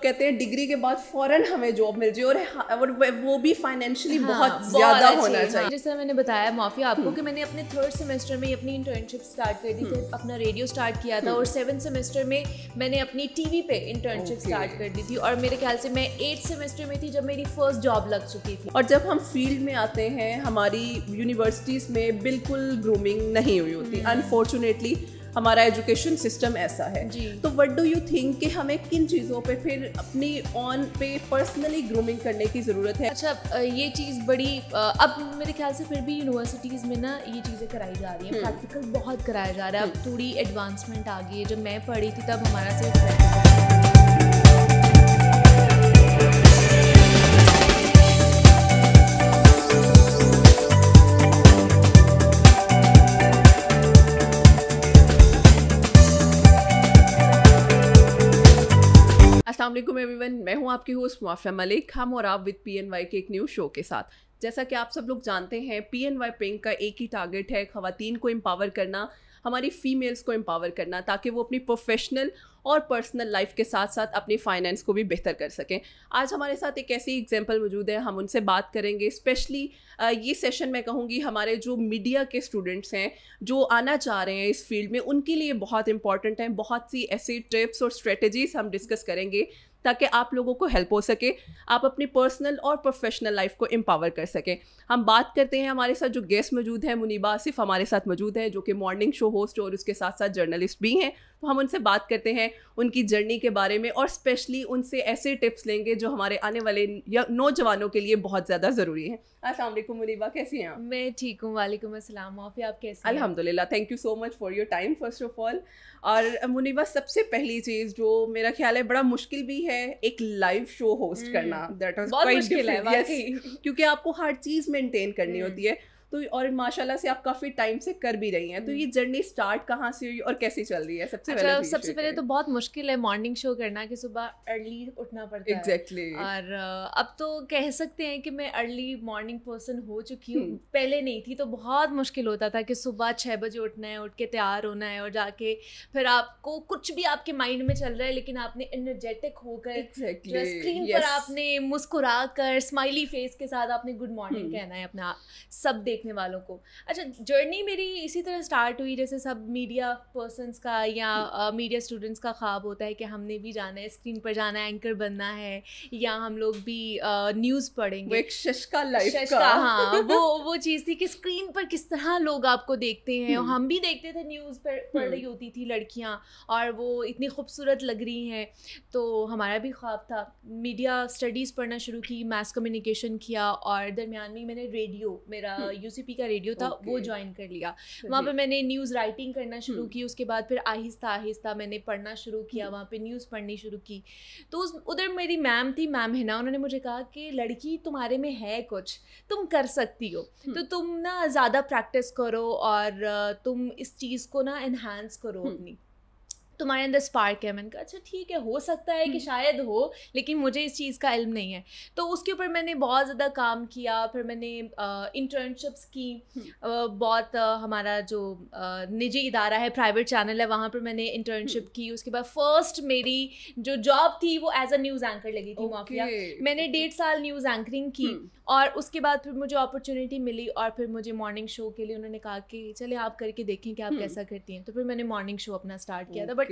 کہتے ہیں ڈگری کے بعد فوراً ہمیں جاب مل جائے اور وہ بھی فائنینشلی بہت زیادہ ہونا چاہیے. جس طرح میں نے بتایا معافی آپ کو کہ میں نے اپنے 3rd سیمسٹر میں اپنی انٹرنشپ اسٹارٹ کر دی تھی, اپنا ریڈیو اسٹارٹ کیا تھا, اور 7th سیمسٹر میں میں نے اپنی ٹی وی پہ انٹرنشپ اسٹارٹ کر دی تھی, اور میرے خیال سے میں 8th سیمسٹر میں تھی جب میری فرسٹ جاب لگ چکی تھی. اور جب ہم فیلڈ میں آتے ہیں ہماری یونیورسٹیز میں بالکل گرومنگ نہیں ہوئی ہوتی, انفارچونیٹلی ہمارا ایجوکیشن سسٹم ایسا ہے. تو وٹ ڈو یو تھنک کہ ہمیں کن چیزوں پہ پھر اپنی آن پہ پرسنلی گرومنگ کرنے کی ضرورت ہے؟ اچھا یہ چیز بڑی اب میرے خیال سے پھر بھی یونیورسٹیز میں نا یہ چیزیں کرائی جا رہی ہیں, پریکٹیکل بہت کرایا جا رہا ہے. اب تھوڑی ایڈوانسمنٹ آ گئی ہے. جب میں پڑھی تھی تب ہمارا صرف السلام علیکم ایوری ون, میں ہوں آپ کی ہوسٹ معافیہ ملک. ہم اور آپ وتھ PNY کے ایک نیو شو کے ساتھ. جیسا کہ آپ سب لوگ جانتے ہیں PNY پنک کا ایک ہی ٹارگیٹ ہے, خواتین کو امپاور کرنا, ہماری فیمیلز کو امپاور کرنا, تاکہ وہ اپنی پروفیشنل اور پرسنل لائف کے ساتھ ساتھ اپنی فائنینس کو بھی بہتر کر سکیں. آج ہمارے ساتھ ایک ایسی ایگزامپل موجود ہے, ہم ان سے بات کریں گے. اسپیشلی یہ سیشن میں کہوں گی ہمارے جو میڈیا کے اسٹوڈنٹس ہیں جو آنا چاہ رہے ہیں اس فیلڈ میں, ان کے لیے بہت امپورٹنٹ ہیں. بہت سی ایسی ٹپس اور اسٹریٹجیز ہم ڈسکس کریں گے تاکہ آپ لوگوں کو ہیلپ ہو سکے, آپ اپنی پرسنل اور پروفیشنل لائف کو امپاور کر سکیں. ہم بات کرتے ہیں, ہمارے ساتھ جو گیسٹ موجود ہیں منیبہ آصف ہمارے ساتھ موجود ہے, جو کہ مارننگ شو ہوسٹ اور اس کے ساتھ ساتھ جرنلسٹ بھی ہیں. تو ہم ان سے بات کرتے ہیں ان کی جرنی کے بارے میں, اور اسپیشلی ان سے ایسے ٹپس لیں گے جو ہمارے آنے والے نوجوانوں کے لیے بہت زیادہ ضروری ہیں. السلام علیکم منیبہ, کیسی ہیں آپ؟ میں ٹھیک ہوں. وعلیکم السلام معافی, آپ کیسے ہیں؟ الحمد للہ, thank you so much for your time first of all. اور منیبہ سب سے پہلی چیز جو میرا خیال ہے بڑا مشکل بھی ہے ایک لائیو شو ہوسٹ کرنا, دیٹ واز بہت مشکل ہے واقعی, کیونکہ آپ کو ہر چیز مینٹین کرنی ہوتی ہے. تو اور ماشاء اللہ سے آپ کافی ٹائم سے کر بھی رہی ہیں. تو یہ جرنی اسٹارٹ کہاں سے ہوئی اور کیسی چل رہی ہے؟ سب سے پہلے تو بہت مشکل ہے مارننگ شو کرنا, کہ صبح ارلی اٹھنا پڑتا ہے. ایگزیکٹلی. اور اب تو کہہ سکتے ہیں کہ میں ارلی مارننگ پرسن ہو چکی ہوں. پہلے نہیں تھی تو بہت مشکل ہوتا تھا کہ صبح 6 بجے اٹھنا ہے, اٹھ کے تیار ہونا ہے, اور جا کے پھر آپ کو کچھ بھی آپ کے مائنڈ میں چل رہا ہے لیکن آپ نے انرجیٹک ہو کر اسکرین پر آپ نے مسکرا کر اسمائلی فیس کے ساتھ آپ نے گڈ مارننگ کہنا ہے اپنا سب دیکھنے والوں کو. اچھا جرنی میری اسی طرح اسٹارٹ ہوئی جیسے سب میڈیا پرسنس کا یا میڈیا اسٹوڈنٹس کا خواب ہوتا ہے کہ ہم نے بھی جانا ہے, اسکرین پر جانا ہے, اینکر بننا ہے, یا ہم لوگ بھی نیوز پڑھیں گے. ایک ششکا لائف کا, ہاں وہ چیز تھی کہ اسکرین پر کس طرح لوگ آپ کو دیکھتے ہیں, اور ہم بھی دیکھتے تھے نیوز پڑھ رہی ہوتی تھی لڑکیاں اور وہ اتنی خوبصورت لگ رہی ہیں. تو ہمارا بھی خواب تھا. میڈیا اسٹڈیز پڑھنا شروع کی, میس کمیونیکیشن کیا, اور درمیان میں نے ریڈیو, میرا UCP کا ریڈیو تھا وہ جوائن کر لیا. وہاں پہ میں نے نیوز رائٹنگ کرنا شروع کی. اس کے بعد پھر آہستہ آہستہ میں نے پڑھنا شروع کیا, وہاں پہ نیوز پڑھنی شروع کی. تو ادھر میری میم تھی, میم ہنا, انہوں نے مجھے کہا کہ لڑکی تمہارے میں ہے کچھ, تم کر سکتی ہو, تو تم نا زیادہ پریکٹس کرو اور تم اس چیز کو نا انہانس کرو, اپنی تمہارے اندر اسپارک ہے. میں نے کہا اچھا ٹھیک ہے, ہو سکتا ہے کہ شاید ہو, لیکن مجھے اس چیز کا علم نہیں ہے. تو اس کے اوپر میں نے بہت زیادہ کام کیا. پھر میں نے انٹرنشپس کی, بہت ہمارا جو نجی ادارہ ہے, پرائیویٹ چینل ہے, وہاں پر میں نے انٹرنشپ کی. اس کے بعد فرسٹ میری جو جاب تھی وہ ایز اے نیوز اینکر لگی تھی معافیہ. میں نے 1.5 سال نیوز اینکرنگ کی, اور اس کے بعد پھر مجھے اپرچونیٹی ملی, اور پھر مجھے مارننگ شو کے لیے انہوں نے کہا کہ چلے آپ کر کے دیکھیں کہ آپ کیسا کرتی ہیں. تو پھر میں نے مارننگ شو اپنا اسٹارٹ کیا تھا. بٹ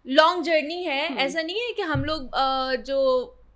لانگ جرنی ہے, ایسا نہیں ہے کہ ہم لوگ جو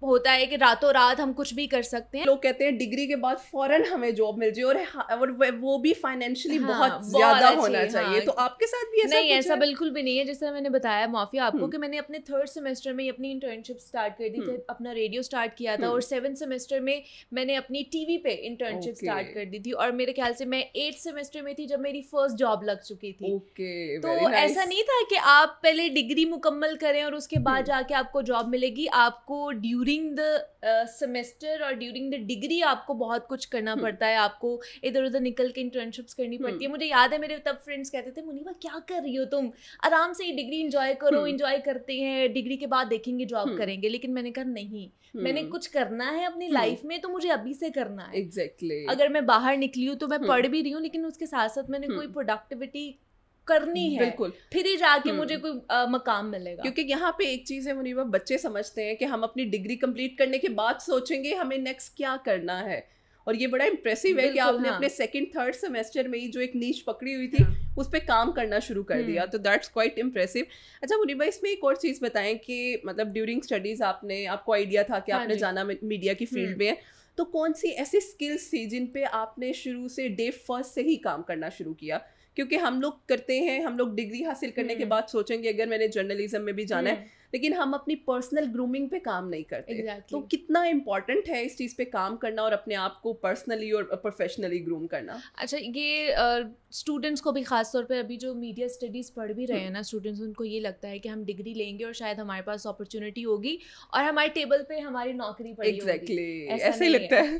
ہوتا ہے کہ راتوں رات ہم کچھ بھی کر سکتے ہیں. لوگ کہتے ہیں ڈگری کے بعد فوراً ہمیں جاب مل جائے اور وہ بھی فائنینشلی بہت زیادہ ہونا چاہیے. تو آپ کے ساتھ بھی ایسا نہیں, ایسا بالکل بھی نہیں ہے. جس طرح میں نے بتایا معافی آپ کو کہ میں نے اپنے 3rd سیمسٹر میں اپنی انٹرنشپ اسٹارٹ کر دی تھی, اپنا ریڈیو اسٹارٹ کیا تھا, اور 7th سیمسٹر میں میں نے اپنی ٹی وی پہ انٹرنشپ اسٹارٹ کر دی تھی, اور میرے خیال سے میں 8th سیمسٹر میں تھی جب میری فرسٹ جاب لگ چکی تھی. تو ایسا نہیں تھا کہ آپ پہلے ڈگری مکمل کریں اور اس کے بعد جا کے آپ کو جاب ملے گی. آپ کو ڈیورنگ دا سیمسٹر اور ڈیورنگ دا ڈگری آپ کو بہت کچھ کرنا پڑتا ہے. آپ کو ادھر ادھر نکل کے انٹرنشپس کرنی پڑتی ہے. مجھے یاد ہے میرے تب فرینڈس کہتے تھے منیبہ کیا کر رہی ہو تم, آرام سے یہ ڈگری انجوائے کرو. انجوائے کرتے ہیں, ڈگری کے بعد دیکھیں گے جاب کریں گے. لیکن میں نے کہا نہیں, میں نے کچھ کرنا ہے اپنی لائف میں تو مجھے ابھی سے کرنا ہے. ایگزیکٹلی. اگر میں باہر نکلی ہوں تو میں پڑھ بھی رہی ہوں, لیکن اس کے ساتھ ساتھ میں نے کوئی پروڈکٹیوٹی کرنی ہے, بالکل, پھر ہی جا کے مجھے کوئی مقام ملے گا. کیونکہ یہاں پہ ایک چیز ہے منیبا, بچے سمجھتے ہیں کہ ہم اپنی ڈگری کمپلیٹ کرنے کے بعد سوچیں گے ہمیں نیکسٹ کیا کرنا ہے, اور یہ بڑا امپریسو ہے کہ آپ نے اپنے سیکنڈ تھرڈ سیمسٹر میں ہی جو ایک نیش پکڑی ہوئی تھی اس پہ کام کرنا شروع کر دیا, تو دیٹس کوائٹ امپریسو. اچھا منیبا, اس میں ایک اور چیز بتائیں کہ مطلب ڈیورنگ اسٹڈیز آپ کو آئیڈیا تھا کہ آپ نے جانا میڈیا کی فیلڈ میں ہے, تو کون سی ایسی اسکلس تھی جن پہ آپ نے شروع سے ڈے فرسٹ سے ہی کام کرنا شروع کیا؟ کیونکہ ہم لوگ کرتے ہیں, ہم لوگ ڈگری حاصل کرنے کے بعد سوچیں گے اگر میں نے جرنلزم میں بھی جانا ہے, لیکن ہم اپنی پرسنل گرومنگ پہ کام نہیں کرتے. تو کتنا امپورٹنٹ ہے اس چیز پہ کام کرنا اور اپنے آپ کو پرسنلی اور پروفیشنلی گروم کرنا؟ اچھا, یہ اسٹوڈنٹس کو بھی خاص طور پہ ابھی جو میڈیا اسٹڈیز پڑھ بھی رہے ہیں نا اسٹوڈنٹس, ان کو یہ لگتا ہے کہ ہم ڈگری لیں گے اور شاید ہمارے پاس اپرچونیٹی ہوگی اور ہمارے ٹیبل پہ ہماری نوکری پڑی ہوگی. ایگزیکٹلی ایسے ہی لگتا ہے.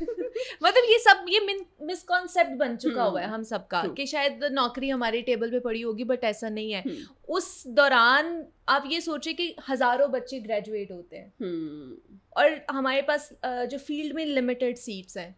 مطلب یہ مس کانسیپٹ بن چکا ہوا ہے ہم سب کا کہ شاید نوکری ہمارے ٹیبل پہ پڑی ہوگی, بٹ ایسا نہیں ہے. اس دوران آپ یہ سوچیں کہ ہزاروں بچے گریجویٹ ہوتے ہیں اور ہمارے پاس جو فیلڈ میں لمیٹڈ سیٹس ہیں,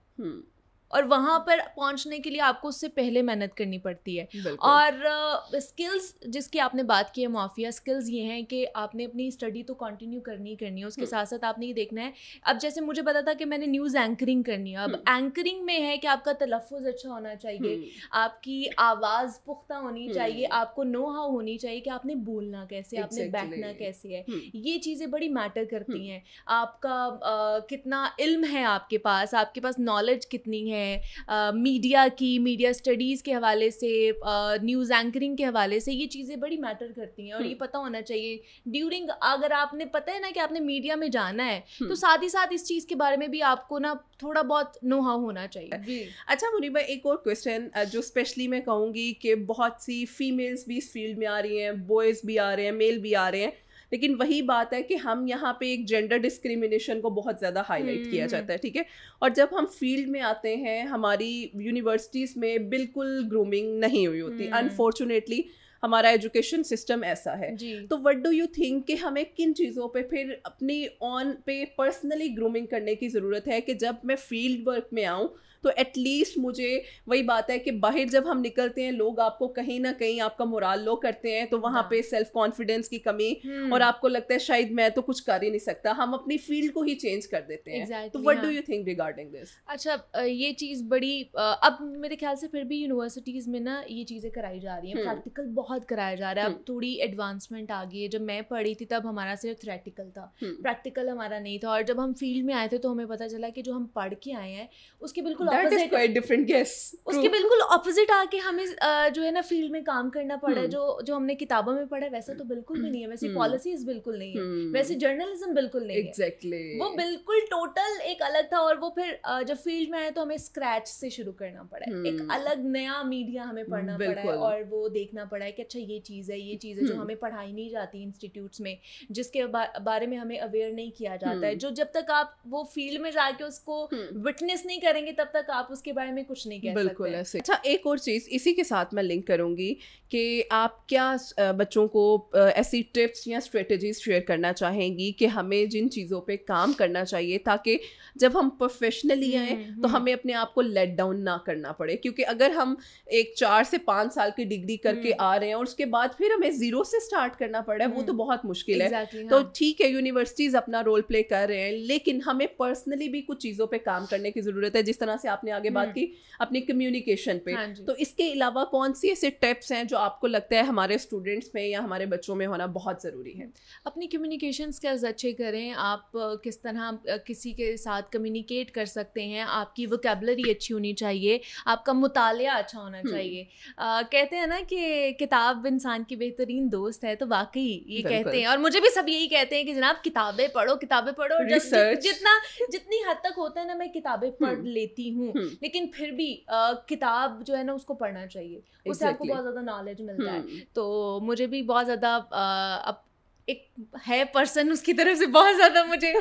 اور وہاں پر پہنچنے کے لیے آپ کو اس سے پہلے محنت کرنی پڑتی ہے. اور اسکلز جس کی آپ نے بات کی ہے معافیہ, اسکلز یہ ہیں کہ آپ نے اپنی اسٹڈی تو کنٹینیو کرنی ہے, اس کے ساتھ ساتھ آپ نے یہ دیکھنا ہے. اب جیسے مجھے پتا تھا کہ میں نے نیوز اینکرنگ کرنی ہے, اب اینکرنگ میں ہے کہ آپ کا تلفظ اچھا ہونا چاہیے, آپ کی آواز پختہ ہونی چاہیے, آپ کو نو ہاؤ ہونی چاہیے کہ آپ نے بولنا کیسے, آپ نے بیٹھنا کیسے ہے. یہ چیزیں بڑی میٹر کرتی ہیں. آپ کا کتنا علم ہے آپ کے پاس نالج کتنی ہے میڈیا کی, میڈیا اسٹڈیز کے حوالے سے, نیوز اینکرنگ کے حوالے سے, یہ چیزیں بڑی میٹر کرتی ہیں. اور یہ پتہ ہونا چاہیے ڈیورنگ, اگر آپ نے پتہ ہے نا کہ آپ نے میڈیا میں جانا ہے, تو ساتھ ہی ساتھ اس چیز کے بارے میں بھی آپ کو نا تھوڑا بہت نو ہاؤ ہونا چاہیے. اچھا منیبا, ایک اور کویسچن جو اسپیشلی میں کہوں گی کہ بہت سی فیمیلس بھی اس فیلڈ میں آ رہی ہیں, بوائز بھی آ رہے ہیں, میل بھی آ رہے ہیں, لیکن وہی بات ہے کہ ہم یہاں پہ ایک جینڈر ڈسکریمنیشن کو بہت زیادہ ہائی لائٹ کیا جاتا ہے, ٹھیک ہے. اور جب ہم فیلڈ میں آتے ہیں, ہماری یونیورسٹیز میں بالکل گرومنگ نہیں ہوئی ہوتی, انفارچونیٹلی ہمارا ایجوکیشن سسٹم ایسا ہے. تو وٹ ڈو یو تھنک کہ ہمیں کن چیزوں پہ پھر اپنی آن پہ پرسنلی گرومنگ کرنے کی ضرورت ہے کہ جب میں فیلڈ ورک میں آؤں تو ایٹ لیسٹ مجھے وہی بات ہے کہ باہر جب ہم نکلتے ہیں لوگ آپ کو کہیں نہ کہیں آپ کا مورال لو کرتے ہیں, تو وہاں پہ سیلف کانفیڈینس کی کمی, اور آپ کو لگتا ہے شاید میں تو کچھ کر ہی نہیں سکتا, ہم اپنی فیلڈ کو ہی چینج کر دیتے ہیں. تو what do you think regarding this? اچھا, یہ چیز بڑی اب میرے خیال سے پھر بھی یونیورسٹیز میں نا یہ چیزیں کرائی جا رہی ہیں, پریکٹیکل بہت کرایا جا رہا ہے. اب تھوڑی ایڈوانسمنٹ آ گئی ہے. جب میں پڑھی تھی تب ہمارا صرف تھیوریٹیکل تھا, پریکٹیکل ہمارا نہیں تھا. اور جب ہم فیلڈ میں آئے تھے تو ہمیں پتہ چلا کہ جو ہم پڑھ کے آئے ہیں اس کے بالکل اس کے بالکل اپوزٹ آ کے ہمیں جو ہے نا فیلڈ میں کام کرنا پڑا ہے. جو ہم نے کتابوں میں پڑھا ہے ویسا تو بالکل بھی نہیں ہے, ویسی پالیسیز بالکل نہیں ہے, ویسے جرنلزم بالکل نہیں ہے, وہ بالکل ٹوٹل ایک الگ تھا. اور وہ پھر جب فیلڈ میں آئے تو ہمیں اسکریچ سے شروع کرنا پڑا ہے, ایک الگ نیا میڈیا ہمیں پڑھنا پڑا ہے, اور وہ دیکھنا پڑا ہے کہ اچھا یہ چیز ہے جو ہمیں پڑھائی نہیں جاتی انسٹیٹیوٹس میں, جس کے بارے میں ہمیں اویئر نہیں کیا جاتا ہے. جو جب تک آپ وہ فیلڈ میں جا کے اس کو وٹنس نہیں کریں گے تب تک آپ اس کے بارے میں کچھ نہیں کہہ سکتے. بالکل ایسے. اچھا, ایک اور چیز اسی کے ساتھ میں لنک کروں گی کہ آپ کیا بچوں کو ایسی ٹپس یا اسٹریٹجیز شیئر کرنا چاہیں گی کہ ہمیں جن چیزوں پہ کام کرنا چاہیے تاکہ جب ہم پروفیشنلی آئیں تو ہمیں اپنے آپ کو لیٹ ڈاؤن نہ کرنا پڑے. کیونکہ اگر ہم ایک 4 سے 5 سال کی ڈگری کر کے آ رہے ہیں اور اس کے بعد پھر ہمیں زیرو سے اسٹارٹ کرنا پڑا ہے, وہ تو بہت مشکل ہے. تو ٹھیک ہے یونیورسٹیز اپنا رول پلے کر رہے ہیں, لیکن ہمیں پرسنلی بھی کچھ چیزوں پہ کام کرنے کی ضرورت ہے, جس طرح سے آپ نے آگے بات کی اپنی کمیونیکیشن پہ. تو اس کے علاوہ کون سی ایسے ٹپس ہیں جو آپ کو لگتا ہے ہمارے اسٹوڈنٹس میں یا ہمارے بچوں میں ہونا بہت ضروری ہے؟ اپنی کمیونیکیشن اسکلز اچھے کریں. آپ کس طرح کسی کے ساتھ کمیونیکیٹ کر سکتے ہیں, آپ کی ووکیبلری اچھی ہونی چاہیے, آپ کا مطالعہ اچھا ہونا چاہیے. کہتے ہیں نا کہ کتاب انسان کی بہترین دوست ہے, تو واقعی یہ کہتے ہیں, اور مجھے بھی سب یہی کہتے ہیں کہ جناب کتابیں پڑھو. جتنی حد تک ہوتا ہے نا میں کتابیں پڑھ لیتی ہوں, لیکن پھر بھی کتاب جو ہے نا اس کو پڑھنا چاہیے, اس سے آپ کو بہت زیادہ نالج ملتا ہے. تو مجھے بھی بہت زیادہ اب ایک ہے پرسن اس کی طرف سے بہت زیادہ مجھے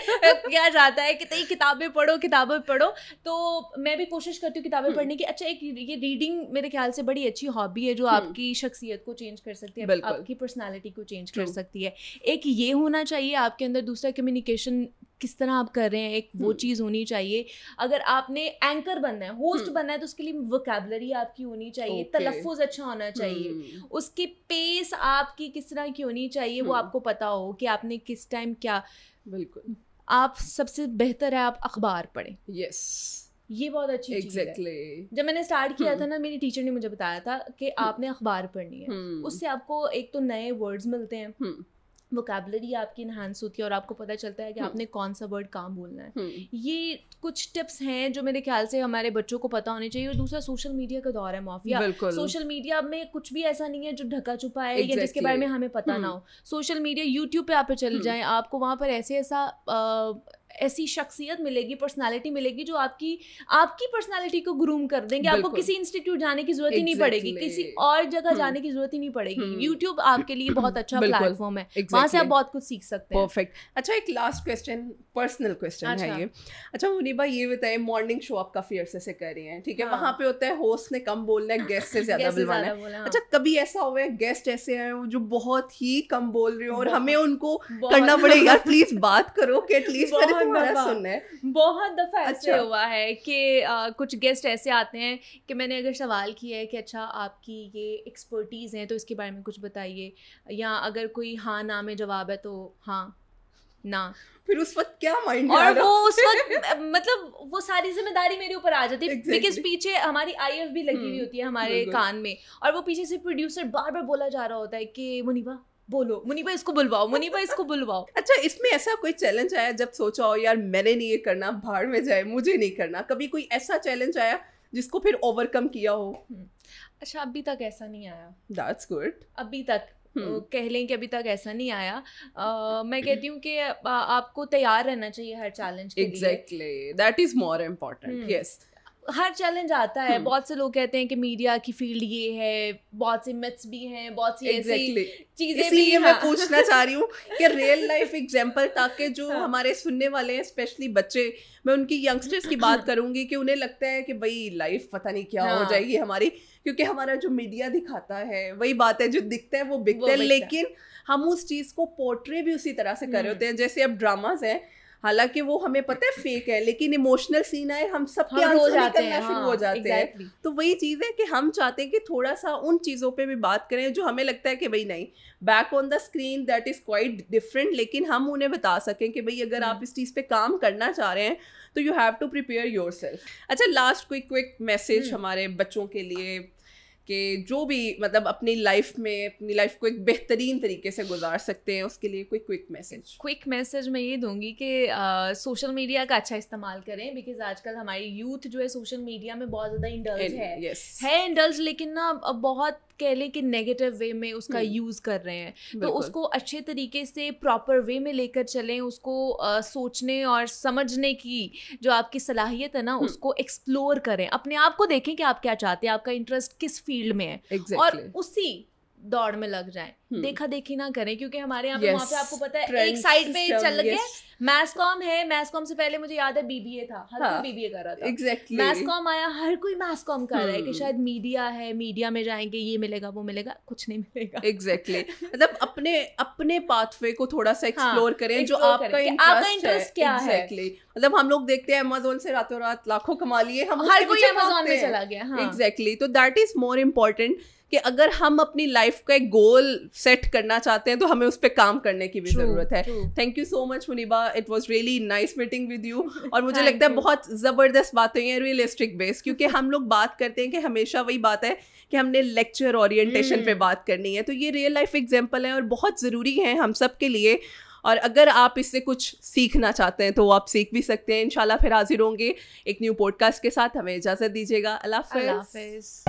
کیا جاتا ہے کہ کتابیں پڑھو. تو میں بھی کوشش کرتی ہوں کتابیں پڑھنے کی. اچھا, ایک یہ ریڈنگ میرے خیال سے بڑی اچھی ہابی ہے جو آپ کی شخصیت کو چینج کر سکتی ہے, آپ کی پرسنالٹی کو چینج کر سکتی ہے. ایک یہ ہونا چاہیے آپ کے اندر. دوسرا, کمیونیکیشن کس طرح آپ کر رہے ہیں, ایک وہ چیز ہونی چاہیے. اگر آپ نے اینکر بننا ہے, ہوسٹ بننا ہے, تو اس کے لیے ووکیبلری آپ کی ہونی چاہیے, تلفظ اچھا ہونا چاہیے, اس کی پیس آپ کی کس طرح کی ہونی چاہیے وہ آپ کو پتا ہو کہ آپ نے کس ٹائم کیا. بالکل. آپ سب سے بہتر ہے آپ اخبار پڑھیں. یس, یہ بہت اچھی چیز ہے. جب میں نے اسٹارٹ کیا تھا نا, میری ٹیچر نے مجھے بتایا تھا کہ آپ نے اخبار پڑھنی ہے, اس سے آپ کو ایک تو نئے ورڈز ملتے ہیں, ووکیبلری آپ کی انہانس ہوتی ہے, اور آپ کو پتہ چلتا ہے کہ آپ نے کون سا ورڈ کہاں بولنا ہے. یہ کچھ ٹپس ہیں جو میرے خیال سے ہمارے بچوں کو پتہ ہونے چاہیے. اور دوسرا, سوشل میڈیا کا دور ہے معافیا. سوشل میڈیا میں کچھ بھی ایسا نہیں ہے جو ڈھکا چھپا ہے یا جس کے بارے میں ہمیں پتہ نہ ہو. سوشل میڈیا, یوٹیوب پہ آپ چل جائیں, آپ کو وہاں پر ایسی شخصیت ملے گی, پرسنالٹی ملے گی جو آپ کی پرسنالٹی کو گروم کر دیں گے. آپ کو کسی انسٹیٹیوٹ جانے کی ضرورت ہی نہیں پڑے گی, کسی اور جگہ جانے کی ضرورت ہی نہیں پڑے گی. یوٹیوب آپ کے لیے بہت اچھا پلیٹ فارم ہے, وہاں سے آپ بہت کچھ سیکھ سکتے ہیں. پرفیکٹ. اچھا, ایک لاسٹ کوسچن, پرسنل کوسچن ہے یہ. اچھا منیبا, یہ بتائیں, مارننگ شو آپ کافی عرصے سے کر رہی ہیں, ٹھیک ہے, وہاں پہ ہوتا ہے ہوسٹ نے کم بولنا ہے, گیسٹ سے زیادہ بلوانا ہے. اچھا, کبھی ایسا ہوا ہے گیسٹ ایسے ہیں جو بہت ہی کم بول رہے ہوں اور ہمیں ان کو کرنا پڑے, یار پلیز بات کرو کہ ایٹ لیسٹ میں نے تمہارا سننا ہے. بہت دفعہ ایسے ہوا ہے کہ کچھ گیسٹ ایسے آتے ہیں کہ میں نے اگر سوال کیا ہے کہ اچھا آپ کی یہ ایکسپرٹیز ہیں تو اس کے بارے میں کچھ بتائیے, یا اگر کوئی ہاں نا میں جواب ہے تو ہاں نا, پھر اس وقت کیا مائنڈ, اور وہ اس وقت مطلب وہ ساری ذمہ داری میرے اوپر آ جاتی ہے, بیکاز پیچھے ہماری آئی ایف بھی لگی ہوئی ہوتی ہے ہمارے کان میں, اور وہ پیچھے سے پروڈیوسر بار بار بولا جا رہا ہوتا ہے کہ منیبا بولو, منیبا اس کو بلواؤ, منیبا اس کو بلواؤ. اچھا, اس میں ایسا کوئی چیلنج آیا جب سوچا ہو یار میں نے نہیں یہ کرنا, بھاڑ میں جائے, مجھے نہیں کرنا, کبھی کوئی ایسا چیلنج آیا جس کو پھر اوور کم کیا ہو؟ اچھا, ابھی تک ایسا نہیں آیا. That's good. ابھی تک کہہ لیں کہ ابھی تک ایسا نہیں آیا. میں کہتی ہوں کہ آپ کو تیار رہنا چاہیے ہر چیلنج کے لیے. Exactly, that is more important. Yes. Hare challenge آتا ہے. بہت سے لوگ کہتے ہیں کہ میڈیا کی فیلڈ یہ ہے, بہت سے متس بھی ہیں, بہت سی ایسی چیزیں بھی ہیں. میں پوچھنا چاہ رہی ہوں کہ ریئل لائف ایگزامپل, تاکہ جو ہمارے سننے والے ہیں اسپیشلی بچے, میں ان کی ینگسٹرس کی بات کروں گی کہ انہیں لگتا ہے کہ بھائی لائف پتہ نہیں کیا ہو جائے گی ہماری, کیونکہ ہمارا جو میڈیا دکھاتا ہے وہی بات ہے, جو دکھتا ہے وہ بکتا ہے, لیکن ہم اس چیز کو پورٹری بھی اسی طرح سے کر رہے ہوتے ہیں. جیسے اب ڈراماز ہیں, حالانکہ وہ ہمیں پتہ ہے فیک ہے, لیکن ایموشنل سین آئے ہم سب کے آنسو نکلنا شروع ہو جاتے ہیں. تو وہی چیز ہے کہ ہم چاہتے ہیں کہ تھوڑا سا ان چیزوں پہ بھی بات کریں جو ہمیں لگتا ہے کہ بھائی نہیں, back on the screen that is quite different, لیکن ہم انہیں بتا سکیں کہ بھائی اگر آپ اس چیز پہ کام کرنا چاہ رہے ہیں تو you have to prepare yourself. اچھا, لاسٹ کوئی میسج ہمارے بچوں کے لیے کہ جو بھی مطلب اپنی لائف کو ایک بہترین طریقے سے گزار سکتے ہیں, اس کے لیے کوئی کوئک میسج میں یہ دوں گی کہ سوشل میڈیا کا اچھا استعمال کریں, بیکاز آج کل ہماری یوتھ جو ہے سوشل میڈیا میں بہت زیادہ انڈلج ہے انڈلج, لیکن نا بہت کہہ لیں کہ نیگیٹو وے میں اس کا یوز کر رہے ہیں. تو اس کو اچھے طریقے سے پراپر وے میں لے کر چلیں, اس کو سوچنے اور سمجھنے کی جو آپ کی صلاحیت ہے نا اس کو ایکسپلور کریں, اپنے آپ کو دیکھیں کہ آپ کیا چاہتے ہیں, آپ کا انٹرسٹ کس فیلڈ میں ہے, اور اسی دوڑ میں لگ جائیں. دیکھا دیکھی نہ کریں, کیونکہ ہمارے یہاں پہ وہاں پہ آپ کو پتا ہے ایک سائڈ پہ چل گیا میس کام ہے, میس کام سے پہلے مجھے یاد ہے بی بی اے تھا, ہر کوئی بی بی اے کر رہا تھا. میس کام آیا, ہر کوئی میس کام کر رہا ہے کہ شاید میڈیا ہے, میڈیا میں جائیں گے یہ ملے گا وہ ملے گا, کچھ نہیں ملے گا. ایگزیکٹلی, مطلب اپنے پاتھ وے کو تھوڑا سا ایکسپلور کریں جو آپ کا انٹرسٹ کیا ہے. مطلب ہم لوگ دیکھتے ہیں امیزون سے راتوں رات لاکھوں کما لیے, ہر کوئی امیزون میں چلا گیا. ایگزیکٹلی, تو دیٹ از مور امپورٹنٹ کہ اگر ہم اپنی لائف کا ایک گول سیٹ کرنا چاہتے ہیں تو ہمیں اس پہ کام کرنے کی بھی ضرورت ہے. Thank you so much Muniba, it was really nice meeting with you. اور مجھے لگتا ہے بہت زبردست باتیں ہیں, ریئلسٹک بیس, کیونکہ ہم لوگ بات کرتے ہیں کہ ہمیشہ وہی بات ہے کہ ہم نے لیکچر اورینٹیشن پہ بات کرنی ہے, تو یہ ریئل لائف ایگزامپل ہیں اور بہت ضروری ہیں ہم سب کے لیے. اور اگر آپ اس سے کچھ سیکھنا چاہتے ہیں تو آپ سیکھ بھی سکتے ہیں. انشاءاللہ پھر حاضر ہوں گے ایک نیو پوڈ کاسٹ کے ساتھ. ہمیں اجازت دیجیے گا. اللہ حافظ.